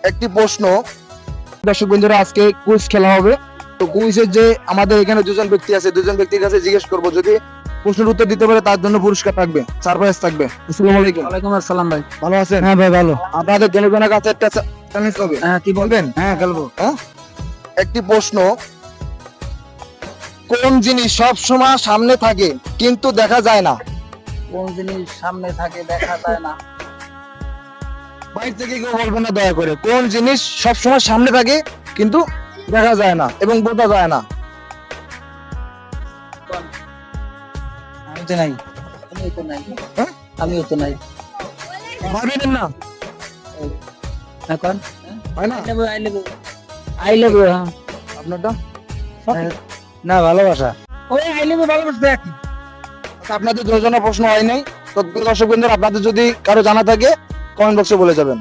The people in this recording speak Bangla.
একটি প্রশ্ন। দর্শক বন্ধুরা, আজকে কুইজ খেলা হবে। তো কুইজের যে আমাদের এখানে দুজন ব্যক্তি আছে, দুজন ব্যক্তির কাছে জিজ্ঞেস করব, যদি প্রশ্নের উত্তর দিতে পারে তার জন্য পুরস্কার থাকবে, সারপ্রাইজ থাকবে। আসসালামু আলাইকুম। ওয়ালাইকুম আসসালাম ভাই। ভালো আছেন? হ্যাঁ ভাই ভালো। আপনাদের জনগণের কাছে একটা চ্যালেঞ্জ হবে। হ্যাঁ কি বলবেন? হ্যাঁ খেলবো। হ্যাঁ, একটি প্রশ্ন। কোন জিনিস সব সময় সামনে থাকে কিন্তু দেখা যায় না? কোন জিনিস সামনে থাকে দেখা যায় না? বাইরে থেকে কেউ বলবেন না দয়া করে। কোন জিনিস সব সময় সামনে থাকে কিন্তু দেখা যায় না এবং বোঝা যায় না? আমি তো নাই। আমিও তো নাই। হ্যাঁ? আমিও তো নাই। ভাবেন না, এখন হয় না? I love you. আপনারটা? না ভালোবাসা। ওই আই লাভ ইউ ভালোবাসা একই। আচ্ছা, আপনাদের দুজনের প্রশ্ন হয় নাই। তো দর্শক বন্ধুরা, আপনাদের যদি কারো জানা থাকে কমেন্ট বক্সে বলে যাবেন।